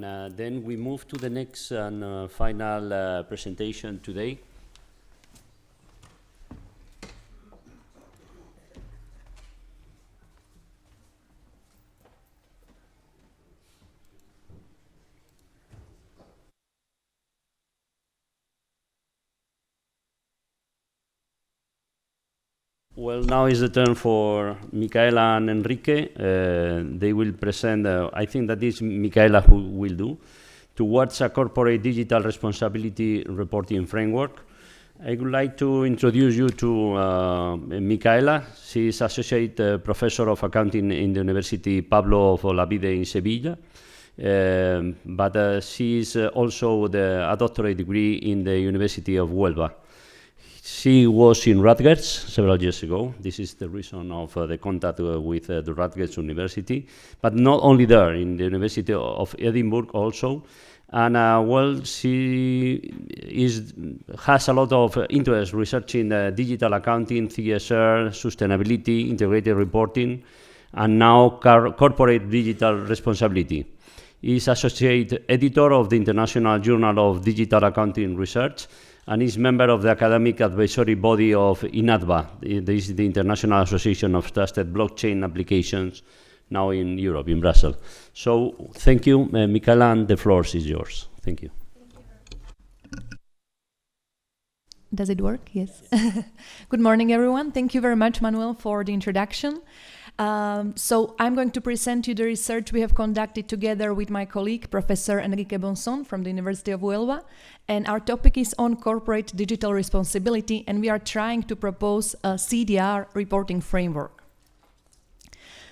Then we move to the next and final presentation today. Well, now is the turn for Michaela and Enrique. They will present, I think that is Michaela who will do, towards a corporate digital responsibility reporting framework. I would like to introduce you to Michaela. She is Associate Professor of Accounting in the University Pablo of Olavide in Sevilla. But she is also a doctorate degree in the University of Huelva. She was in Rutgers several years ago. This is the reason of the contact with the Rutgers University, but not only there, in the University of Edinburgh also. And well, she has a lot of interest researching digital accounting, CSR, sustainability, integrated reporting, and now corporate digital responsibility. Is associate editor of the International Journal of Digital Accounting Research, and is member of the academic advisory body of INATBA. This is the International Association of Trusted Blockchain Applications, now in Europe, in Brussels. So thank you, Michaela, and the floor is yours. Thank you. Does it work? Yes. Good morning, everyone. Thank you very much, Manuel, for the introduction. So I'm going to present you the research we have conducted together with my colleague, Professor Enrique Bonson from the University of Huelva. And our topic is on corporate digital responsibility, and we are trying to propose a CDR reporting framework.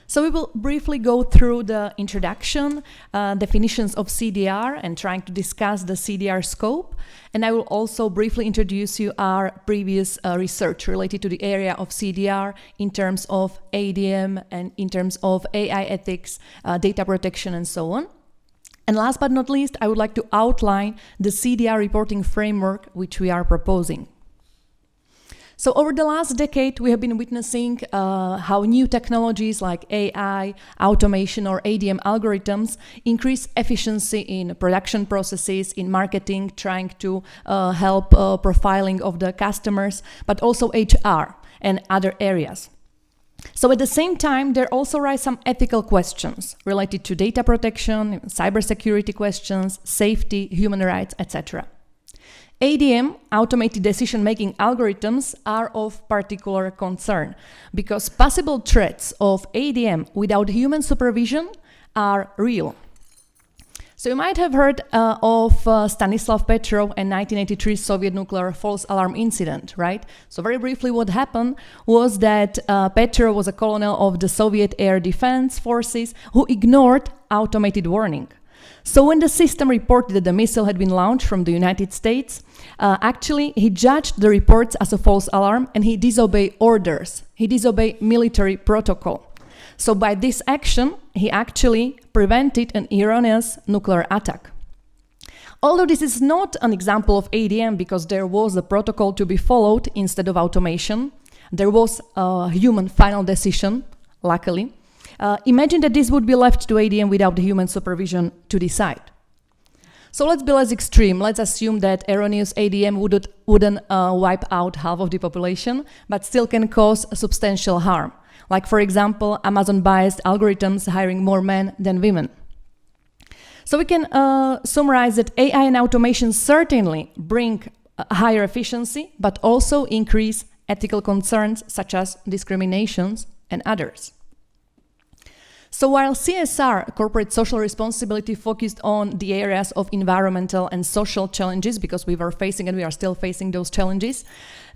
So we will briefly go through the introduction, definitions of CDR, and trying to discuss the CDR scope. And I will also briefly introduce you our previous research related to the area of CDR in terms of ADM and in terms of AI ethics, data protection, and so on. And last but not least, I would like to outline the CDR reporting framework which we are proposing. So over the last decade, we have been witnessing how new technologies like AI, automation, or ADM algorithms increase efficiency in production processes, in marketing, trying to help profiling of the customers, but also HR and other areas. So at the same time, there also rise some ethical questions related to data protection, cybersecurity questions, safety, human rights, etc. ADM, automated decision-making algorithms, are of particular concern because possible threats of ADM without human supervision are real. So you might have heard of Stanislav Petrov and 1983 Soviet nuclear false alarm incident, right? So very briefly, what happened was that Petrov was a colonel of the Soviet Air Defense Forces who ignored automated warning. So when the system reported that the missile had been launched from the United States, actually he judged the reports as a false alarm and he disobeyed orders. He disobeyed military protocol. So by this action, he actually prevented an erroneous nuclear attack. Although this is not an example of ADM because there was a protocol to be followed instead of automation, there was a human final decision, luckily. Imagine that this would be left to ADM without the human supervision to decide. So let's be less extreme. Let's assume that erroneous ADM wouldn't wipe out half of the population, but still can cause substantial harm. Like, for example, Amazon-biased algorithms hiring more men than women. So we can summarize that AI and automation certainly bring higher efficiency, but also increase ethical concerns such as discriminations and others. So while CSR, corporate social responsibility, focused on the areas of environmental and social challenges, because we were facing and we are still facing those challenges,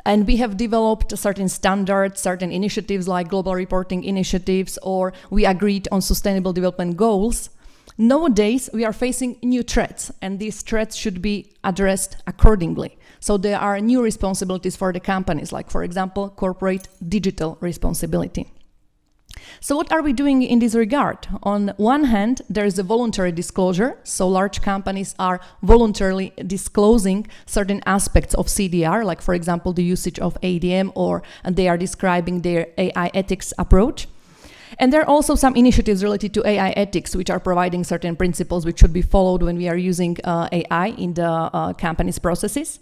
and we have developed certain standards, certain initiatives like global reporting initiatives, or we agreed on sustainable development goals, nowadays we are facing new threats, and these threats should be addressed accordingly. So there are new responsibilities for the companies, like, for example, corporate digital responsibility. So what are we doing in this regard? On one hand, there is a voluntary disclosure, so large companies are voluntarily disclosing certain aspects of CDR, like, for example, the usage of ADM, or they are describing their AI ethics approach. And there are also some initiatives related to AI ethics, which are providing certain principles which should be followed when we are using AI in the company's processes.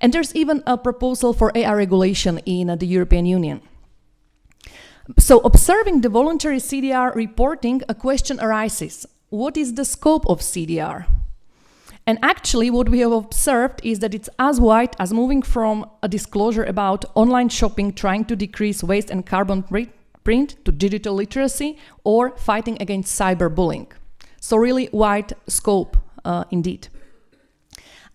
And there's even a proposal for AI regulation in the European Union. So observing the voluntary CDR reporting, a question arises. What is the scope of CDR? And actually what we have observed is that it's as wide as moving from a disclosure about online shopping trying to decrease waste and carbon print to digital literacy or fighting against cyberbullying. So really wide scope indeed.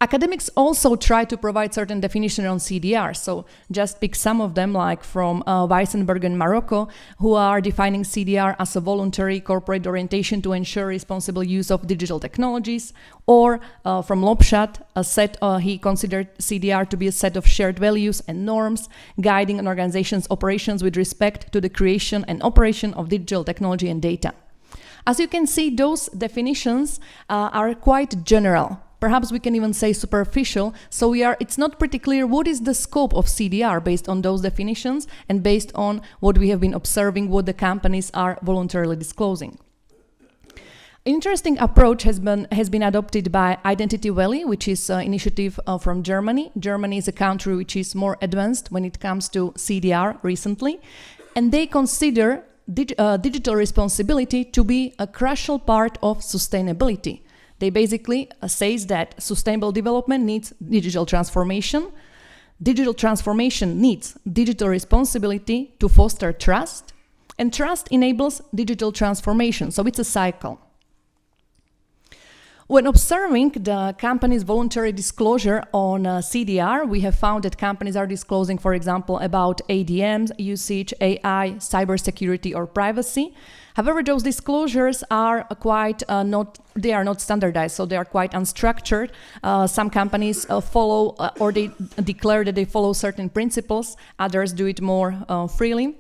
Academics also try to provide certain definition on CDR, so just pick some of them, like from Weissenberg in Morocco, who are defining CDR as a voluntary corporate orientation to ensure responsible use of digital technologies, or from Lobshat, he considered CDR to be a set of shared values and norms guiding an organization's operations with respect to the creation and operation of digital technology and data. As you can see, those definitions are quite general. Perhaps we can even say superficial, so it's not pretty clear what is the scope of CDR based on those definitions and based on what we have been observing, what the companies are voluntarily disclosing. Interesting approach has been adopted by Identity Valley, which is an initiative from Germany. Germany is a country which is more advanced when it comes to CDR recently, and they consider digital responsibility to be a crucial part of sustainability. They basically says that sustainable development needs digital transformation. Digital transformation needs digital responsibility to foster trust, and trust enables digital transformation. So it's a cycle. When observing the company's voluntary disclosure on CDR, we have found that companies are disclosing, for example, about ADMs, usage, AI, cybersecurity, or privacy. However, those disclosures are quite not standardized, so they are quite unstructured. Some companies follow or they declare that they follow certain principles, others do it more freely.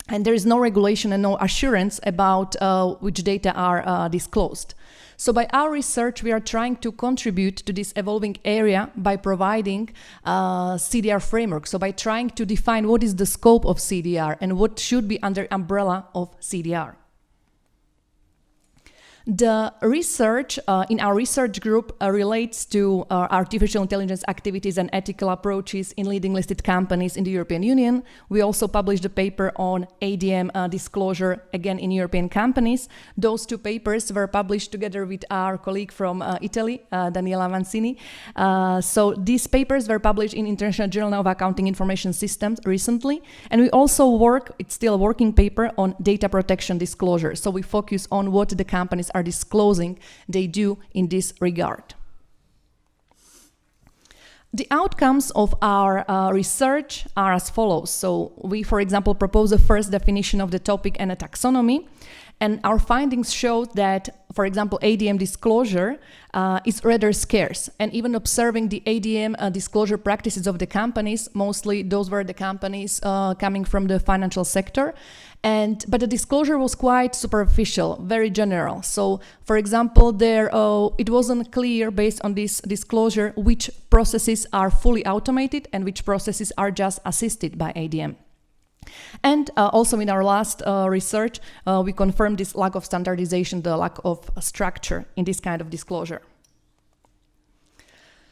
And there is no regulation and no assurance about which data are disclosed. So by our research, we are trying to contribute to this evolving area by providing CDR framework. So by trying to define what is the scope of CDR and what should be under umbrella of CDR. The research in our research group relates to artificial intelligence activities and ethical approaches in leading listed companies in the European Union. We also published a paper on ADM disclosure, again in European companies. Those two papers were published together with our colleague from Italy, Daniela Mancini. So these papers were published in International Journal of Accounting Information Systems recently. And we also it's still a working paper on data protection disclosure. So we focus on what the companies are disclosing they do in this regard. The outcomes of our research are as follows. So we, for example, propose a first definition of the topic and a taxonomy. And our findings show that, for example, ADM disclosure is rather scarce. And even observing the ADM disclosure practices of the companies, mostly those were the companies coming from the financial sector. But the disclosure was quite superficial, very general. So, for example, it wasn't clear based on this disclosure which processes are fully automated and which processes are just assisted by ADM. And also in our last research, we confirmed this lack of standardization, the lack of structure in this kind of disclosure.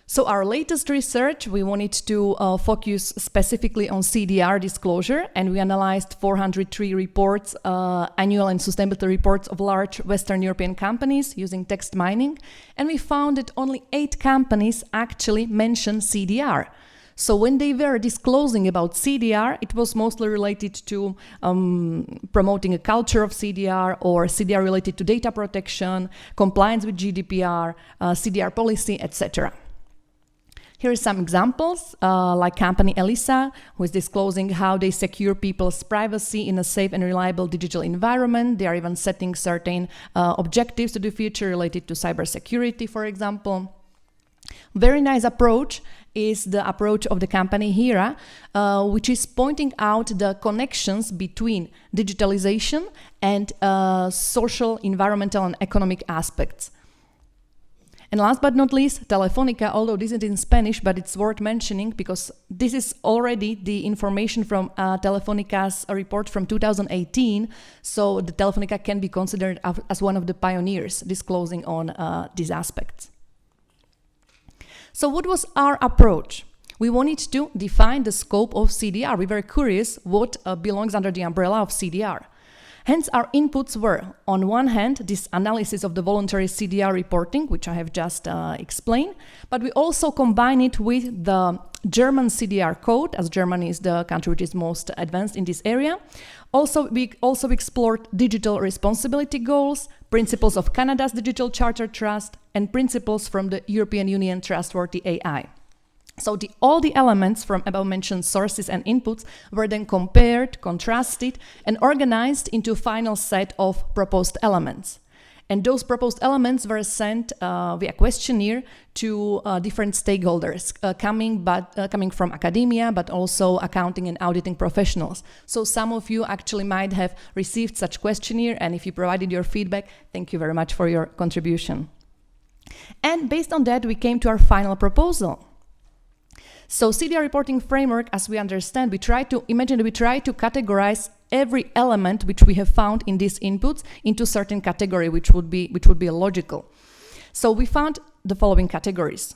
So our latest research, we wanted to focus specifically on CDR disclosure, and we analyzed 403 reports, annual and sustainability reports of large Western European companies using text mining, and we found that only 8 companies actually mention CDR. So when they were disclosing about CDR, it was mostly related to promoting a culture of CDR or CDR related to data protection, compliance with GDPR, CDR policy, etc. Here are some examples, like company Elisa, who is disclosing how they secure people's privacy in a safe and reliable digital environment. They are even setting certain objectives to the future related to cybersecurity, for example. Very nice approach is the approach of the company Hera, which is pointing out the connections between digitalization and social, environmental, and economic aspects. And last but not least, Telefonica, although this is in Spanish, but it's worth mentioning because this is already the information from Telefonica's report from 2018. So the Telefonica can be considered as one of the pioneers disclosing on these aspects. So what was our approach? We wanted to define the scope of CDR. We were curious what belongs under the umbrella of CDR. Hence, our inputs were, on one hand, this analysis of the voluntary CDR reporting, which I have just explained, but we also combine it with the German CDR code, as Germany is the country which is most advanced in this area. We also explored digital responsibility goals, principles of Canada's Digital Charter Trust, and principles from the European Union Trustworthy AI. So all the elements from above-mentioned sources and inputs were then compared, contrasted, and organized into a final set of proposed elements. And those proposed elements were sent via questionnaire to different stakeholders coming from academia, but also accounting and auditing professionals. So some of you actually might have received such questionnaire, and if you provided your feedback, thank you very much for your contribution. And based on that, we came to our final proposal. So CDR reporting framework, as we understand, we try to categorize every element which we have found in these inputs into certain category, which would be logical. So we found the following categories: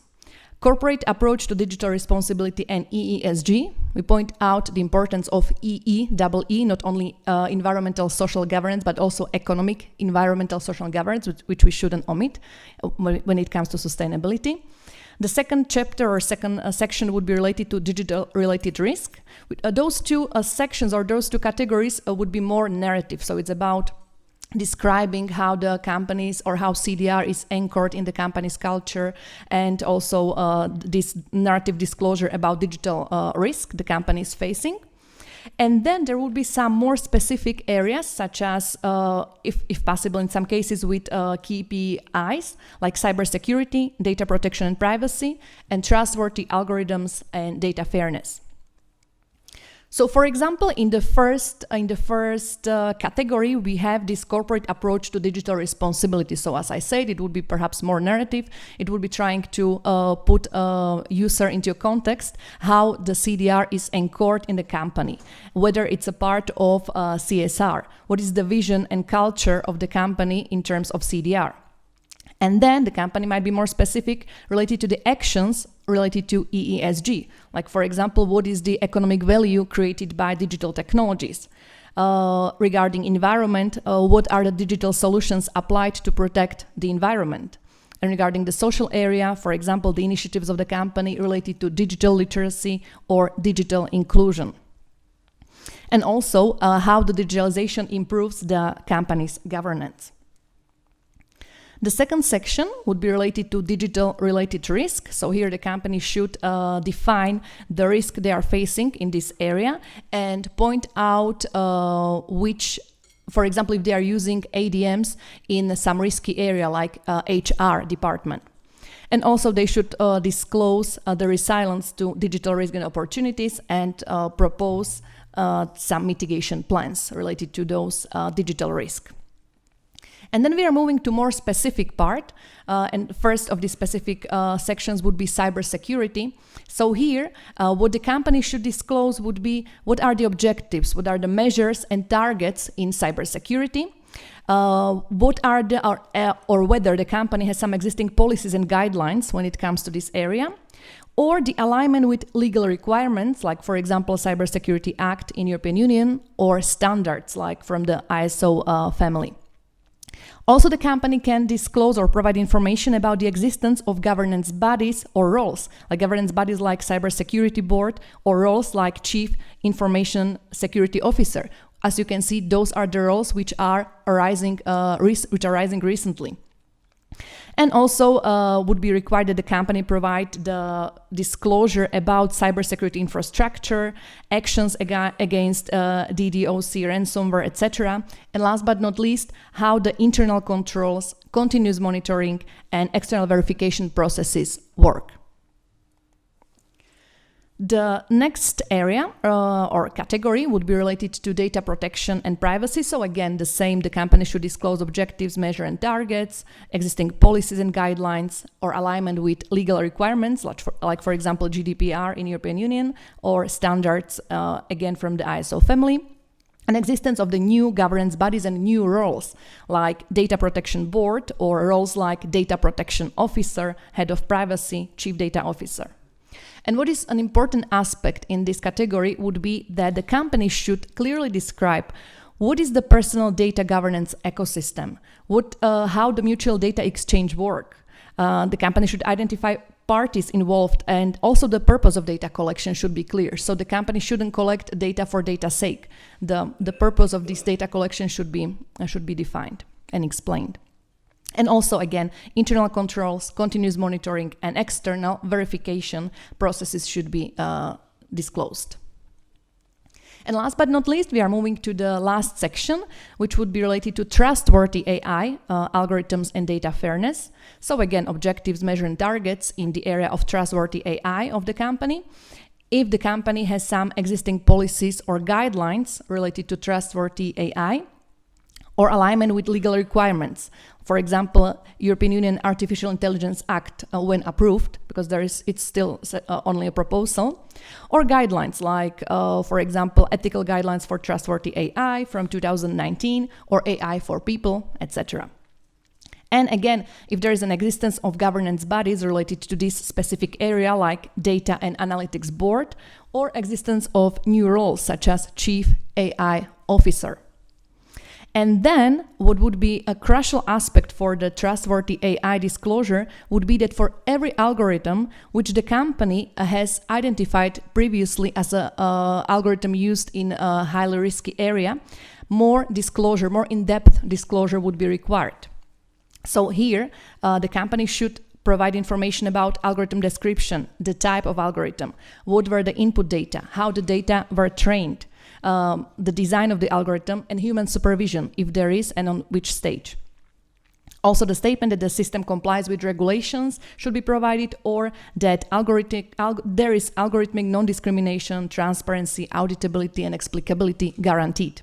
corporate approach to digital responsibility and EESG. We point out the importance of EE, not only environmental social governance, but also economic environmental social governance, which we shouldn't omit when it comes to sustainability. The second chapter or second section would be related to digital-related risk. Those two sections or those two categories would be more narrative. So it's about describing how the companies or how CDR is anchored in the company's culture, and also this narrative disclosure about digital risk the company is facing. And then there will be some more specific areas, such as, if possible, in some cases with KPIs, like cybersecurity, data protection and privacy, and trustworthy algorithms and data fairness. So, for example, in the first category, we have this corporate approach to digital responsibility. So, as I said, it would be perhaps more narrative. It would be trying to put a user into context how the CDR is anchored in the company, whether it's a part of CSR, what is the vision and culture of the company in terms of CDR. And then the company might be more specific related to the actions related to EESG. Like, for example, what is the economic value created by digital technologies? Regarding environment, what are the digital solutions applied to protect the environment? And regarding the social area, for example, the initiatives of the company related to digital literacy or digital inclusion. And also how the digitalization improves the company's governance. The second section would be related to digital-related risk. So here the company should define the risk they are facing in this area and point out which, for example, if they are using ADMs in some risky area like HR department. And also they should disclose the resilience to digital risk and opportunities and propose some mitigation plans related to those digital risk. And then we are moving to more specific part, and first of the specific sections would be cybersecurity. So here, what the company should disclose would be what are the objectives, what are the measures and targets in cybersecurity, what are the, or whether the company has some existing policies and guidelines when it comes to this area, or the alignment with legal requirements, like, for example, Cybersecurity Act in European Union, or standards like from the ISO family. Also, the company can disclose or provide information about the existence of governance bodies or roles, like governance bodies like Cybersecurity Board, or roles like Chief Information Security Officer. As you can see, those are the roles which are rising recently. And also would be required that the company provide the disclosure about cybersecurity infrastructure, actions against DDoS, ransomware, etc. And last but not least, how the internal controls, continuous monitoring, and external verification processes work. The next area or category would be related to data protection and privacy. So again, the same, the company should disclose objectives, measure and targets, existing policies and guidelines, or alignment with legal requirements, like for example, GDPR in European Union, or standards, again, from the ISO family. An existence of the new governance bodies and new roles, like data protection board, or roles like data protection officer, head of privacy, chief data officer. And what is an important aspect in this category would be that the company should clearly describe what is the personal data governance ecosystem, how the mutual data exchange work. The company should identify parties involved, and also the purpose of data collection should be clear. So the company shouldn't collect data for data's sake. The purpose of this data collection should be defined and explained. And also, again, internal controls, continuous monitoring, and external verification processes should be disclosed. And last but not least, we are moving to the last section, which would be related to trustworthy AI, algorithms and data fairness. So again, objectives, measure and targets in the area of trustworthy AI of the company. If the company has some existing policies or guidelines related to trustworthy AI, or alignment with legal requirements. For example, European Union Artificial Intelligence Act, when approved, because it's still only a proposal, or guidelines like, for example, ethical guidelines for trustworthy AI from 2019, or AI for people, etc. And again, if there is an existence of governance bodies related to this specific area, like Data and Analytics Board, or existence of new roles such as Chief AI Officer. And then what would be a crucial aspect for the trustworthy AI disclosure would be that for every algorithm which the company has identified previously as an algorithm used in a highly risky area, more disclosure, more in-depth disclosure would be required. So here, the company should provide information about algorithm description, the type of algorithm, what were the input data, how the data were trained, the design of the algorithm, and human supervision, if there is, and on which stage. Also, the statement that the system complies with regulations should be provided, or that there is algorithmic non-discrimination, transparency, auditability, and explicability guaranteed.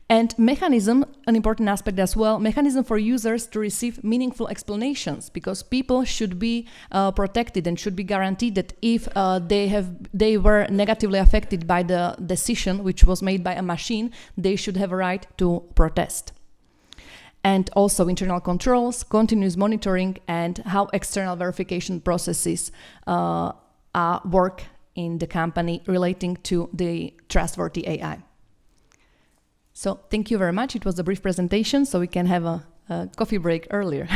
And mechanism, an important aspect as well, mechanism for users to receive meaningful explanations, because people should be protected and should be guaranteed that if they were negatively affected by the decision which was made by a machine, they should have a right to protest. And also internal controls, continuous monitoring, and how external verification processes work in the company relating to the trustworthy AI. So thank you very much. It was a brief presentation, so we can have a coffee break earlier.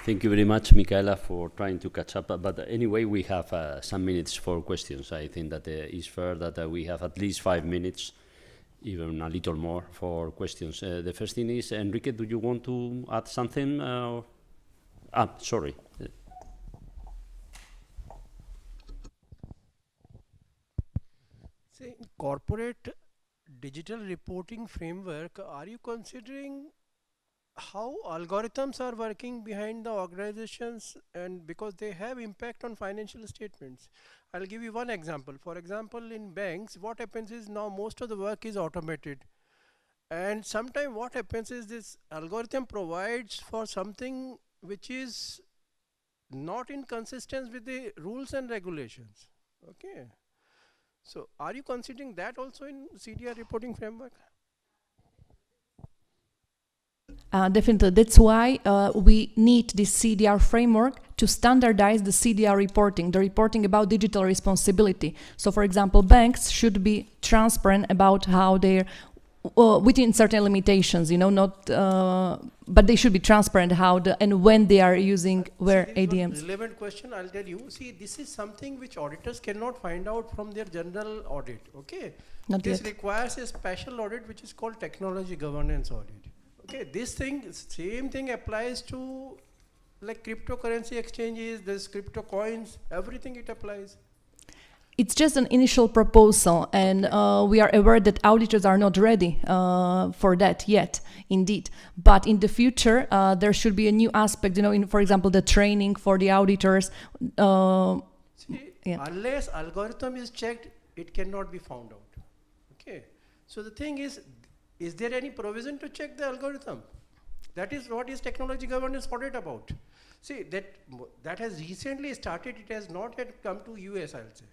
Thank you very much, Michaela, for trying to catch up. But anyway, we have some minutes for questions. I think that it's fair that we have at least 5 minutes, even a little more, for questions. The first thing is, Enrique, do you want to add something? Sorry. Say, corporate digital reporting framework, are you considering how algorithms are working behind the organizations, and because they have impact on financial statements? I'll give you one example. For example, in banks, what happens is now most of the work is automated. And sometimes what happens is this algorithm provides for something which is not in consistence with the rules and regulations. Okay. So are you considering that also in CDR reporting framework? Definitely. That's why we need this CDR framework to standardize the CDR reporting, the reporting about digital responsibility. So, for example, banks should be transparent about how they're within certain limitations, but they should be transparent how and when they are using where ADMs. Relevant question, I'll tell you. See, this is something which auditors cannot find out from their general audit. Okay, this requires a special audit which is called technology governance audit. Okay, this thing, same thing applies to like cryptocurrency exchanges, this crypto coins, everything it applies. It's just an initial proposal, and we are aware that auditors are not ready for that yet, indeed. But in the future, there should be a new aspect, for example, the training for the auditors. See, Yeah. unless algorithm is checked, it cannot be found out. Okay. So the thing is there any provision to check the algorithm? That is what is technology governance audit about. See, that has recently started. It has not yet come to US, I'll say.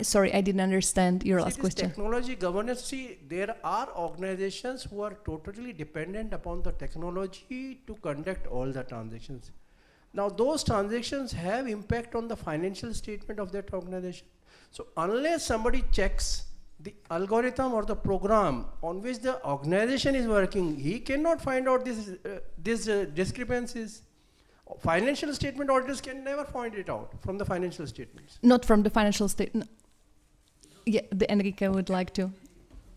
Sorry, I didn't understand your See, last this question. technology governance, see, there are organizations who are totally dependent upon the technology to conduct all the transactions. Now, those transactions have impact on the financial statement of that organization. So, unless somebody checks the algorithm or the program on which the organization is working, he cannot find out these discrepancies. Financial statement auditors can never find it out from the financial statements. Not from the financial statement. Yeah, the Enrique would like to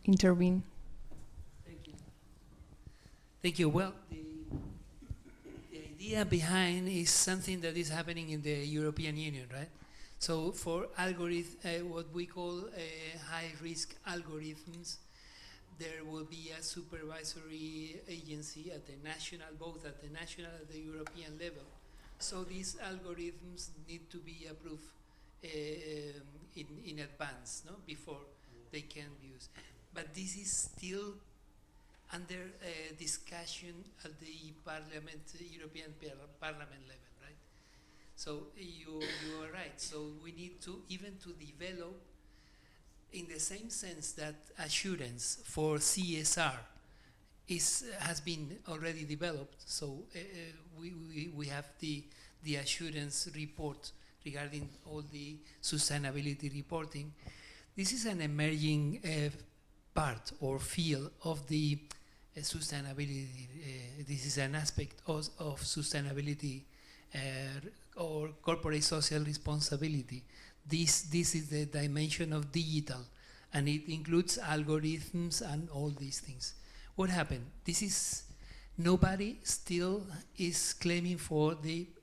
intervene. Thank you. Thank you. Well, the idea behind is something that is happening in the European Union, right? So for what we call high-risk algorithms, there will be a supervisory agency at the national, both at the national and the European level. So these algorithms need to be approved in advance, no, before they can be used. But this is still under discussion at the European Parliament level, right? So you are right. So we need to develop, in the same sense that assurance for CSR has been already developed. So we have the assurance report regarding all the sustainability reporting. This is an emerging part or field of the sustainability. This is an aspect of sustainability or corporate social responsibility. This is the dimension of digital, and it includes algorithms and all these things. What happened? Nobody still is claiming for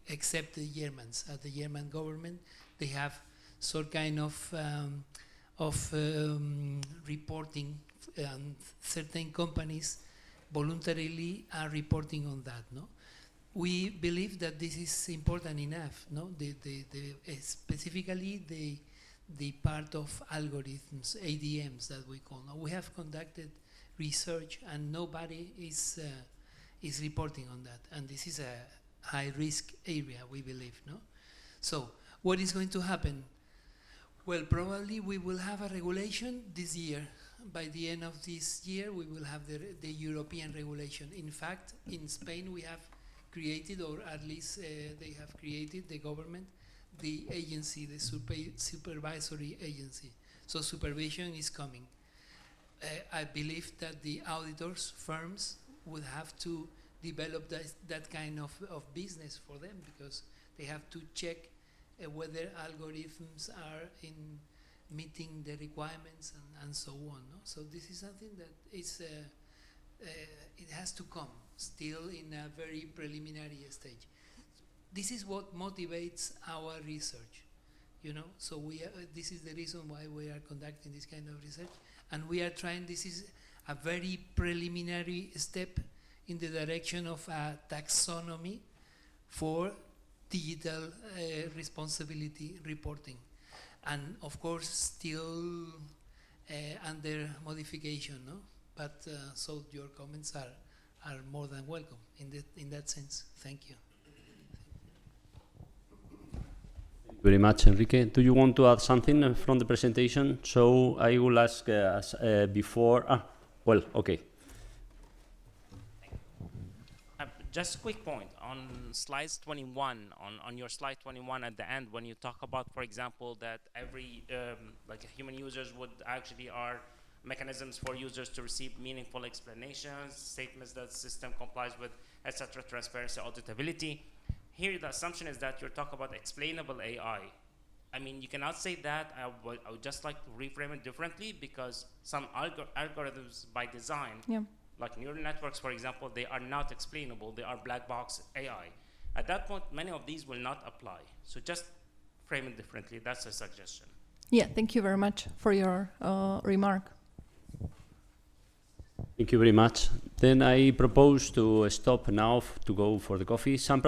except the Germans. At the German government, they have some kind of reporting, and certain companies voluntarily are reporting on that. No, we believe that this is important enough. No, specifically the part of algorithms, ADMs that we call. Now, we have conducted research, and nobody is reporting on that, and this is a high-risk area, we believe. No, so what is going to happen? Well, probably we will have a regulation this year. By the end of this year, we will have the European regulation. In fact, in Spain, we have created, or at least they have created, the government, the agency, the supervisory agency. So supervision is coming. I believe that the auditors firms would have to develop that kind of business for them, because they have to check whether algorithms are in meeting the requirements and so on. No? So this is something that is it has to come still in a very preliminary stage. This is what motivates our research, So this is the reason why we are conducting this kind of research, and we are trying. This is a very preliminary step in the direction of a taxonomy for digital responsibility reporting, and of course still under modification, no? But so your comments are more than welcome in that sense. Thank you. Thank you very much, Enrique. Do you want to add something from the presentation? So I will ask before. Well, okay. Just a quick point on slides 21, on your slide 21 at the end, when you talk about, for example, that every like human users would actually are mechanisms for users to receive meaningful explanations, statements that the system complies with, etc., transparency, auditability. Here, the assumption is that you're talking about explainable AI. I mean, you cannot say that. I would just like to reframe it differently, because some algorithms by design, like neural networks, for example, they are not explainable. They are black box AI. At that point, many of these will not apply. So just frame it differently. That's a suggestion. Yeah, thank you very much for your remark. Thank you very much. Then I propose to stop now to go for the coffee. Some